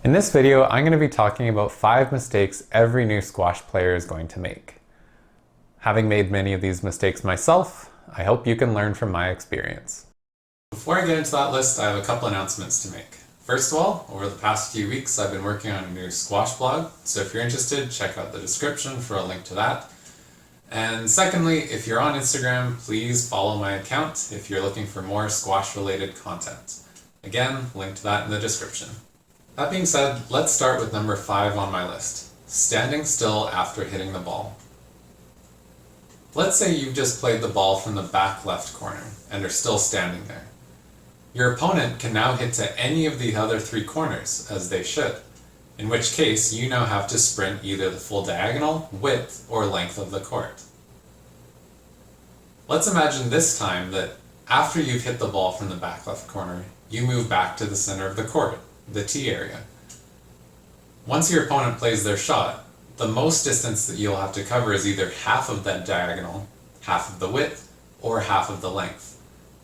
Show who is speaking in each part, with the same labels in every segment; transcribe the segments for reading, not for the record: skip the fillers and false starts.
Speaker 1: In this video, I'm going to be talking about 5 mistakes every new squash player is going to make. Having made many of these mistakes myself, I hope you can learn from my experience. Before I get into that list, I have a couple announcements to make. First of all, over the past few weeks, I've been working on a new squash blog, so if you're interested, check out the description for a link to that. And secondly, if you're on Instagram, please follow my account if you're looking for more squash-related content. Again, link to that in the description. That being said, let's start with number 5 on my list, standing still after hitting the ball. Let's say you've just played the ball from the back left corner and are still standing there. Your opponent can now hit to any of the other 3 corners, as they should, in which case you now have to sprint either the full diagonal, width, or length of the court. Let's imagine this time that after you've hit the ball from the back left corner, you move back to the center of the court, the tee area. Once your opponent plays their shot, the most distance that you'll have to cover is either half of that diagonal, half of the width, or half of the length.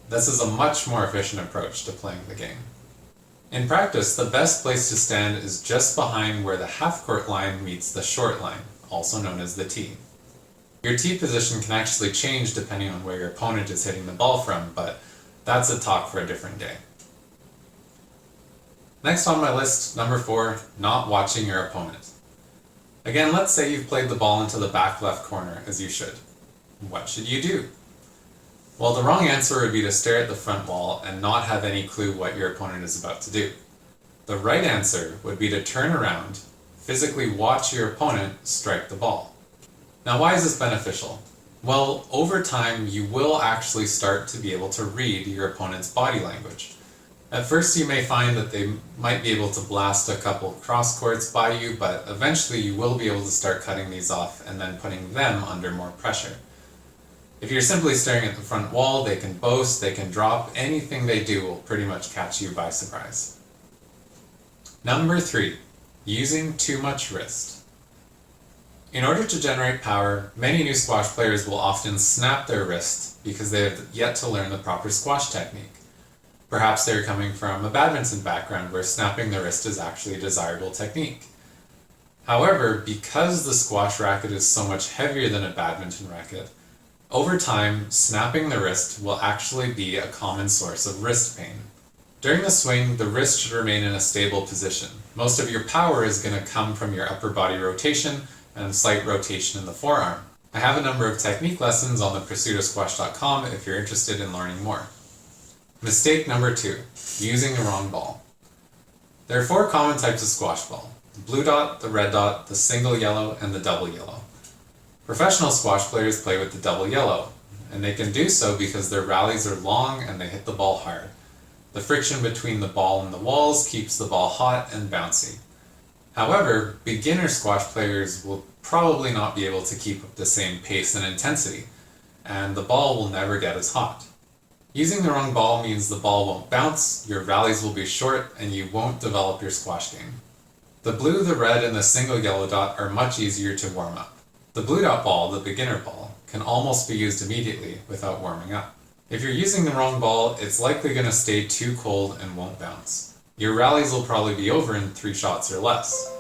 Speaker 1: This is a much more efficient approach to playing the game. In practice, the best place to stand is just behind where the half-court line meets the short line, also known as the tee. Your tee position can actually change depending on where your opponent is hitting the ball from, but that's a talk for a different day. Next on my list, number 4, not watching your opponent. Again, let's say you've played the ball into the back left corner, as you should. What should you do? Well, the wrong answer would be to stare at the front wall and not have any clue what your opponent is about to do. The right answer would be to turn around, physically watch your opponent strike the ball. Now, why is this beneficial? Well, over time, you will actually start to be able to read your opponent's body language. At first, you may find that they might be able to blast a couple cross courts by you, but eventually you will be able to start cutting these off and then putting them under more pressure. If you're simply staring at the front wall, they can boast, they can drop, anything they do will pretty much catch you by surprise. Number 3, using too much wrist. In order to generate power, many new squash players will often snap their wrist because they have yet to learn the proper squash technique. Perhaps they're coming from a badminton background where snapping the wrist is actually a desirable technique. However, because the squash racket is so much heavier than a badminton racket, over time, snapping the wrist will actually be a common source of wrist pain. During the swing, the wrist should remain in a stable position. Most of your power is going to come from your upper body rotation and slight rotation in the forearm. I have a number of technique lessons on the pursuitofsquash.com if you're interested in learning more. Mistake number 2, using the wrong ball. There are 4 common types of squash ball: the blue dot, the red dot, the single yellow, and the double yellow. Professional squash players play with the double yellow, and they can do so because their rallies are long and they hit the ball hard. The friction between the ball and the walls keeps the ball hot and bouncy. However, beginner squash players will probably not be able to keep up the same pace and intensity, and the ball will never get as hot. Using the wrong ball means the ball won't bounce, your rallies will be short, and you won't develop your squash game. The blue, the red, and the single yellow dot are much easier to warm up. The blue dot ball, the beginner ball, can almost be used immediately without warming up. If you're using the wrong ball, it's likely going to stay too cold and won't bounce. Your rallies will probably be over in 3 shots or less.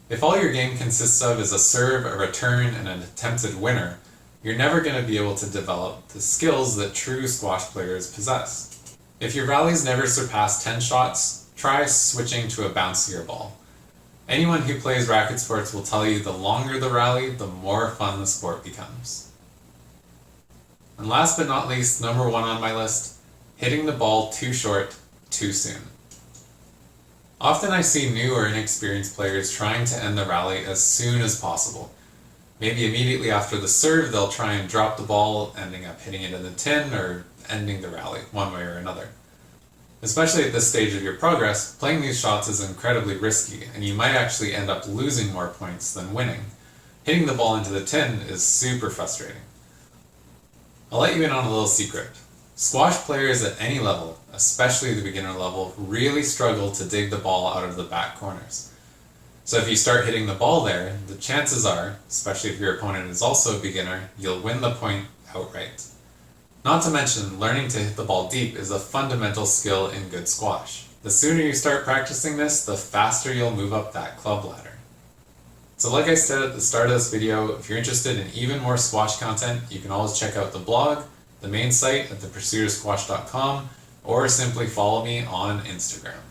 Speaker 1: If all your game consists of is a serve, a return, and an attempted winner, you're never going to be able to develop the skills that true squash players possess. If your rallies never surpass 10 shots, try switching to a bouncier ball. Anyone who plays racket sports will tell you the longer the rally, the more fun the sport becomes. And last but not least, number 1 on my list, hitting the ball too short, too soon. Often I see new or inexperienced players trying to end the rally as soon as possible. Maybe immediately after the serve, they'll try and drop the ball, ending up hitting it in the tin or ending the rally, one way or another. Especially at this stage of your progress, playing these shots is incredibly risky, and you might actually end up losing more points than winning. Hitting the ball into the tin is super frustrating. I'll let you in on a little secret. Squash players at any level, especially the beginner level, really struggle to dig the ball out of the back corners. So if you start hitting the ball there, the chances are, especially if your opponent is also a beginner, you'll win the point outright. Not to mention, learning to hit the ball deep is a fundamental skill in good squash. The sooner you start practicing this, the faster you'll move up that club ladder. So like I said at the start of this video, if you're interested in even more squash content, you can always check out the blog, the main site at thepursuitorsquash.com, or simply follow me on Instagram.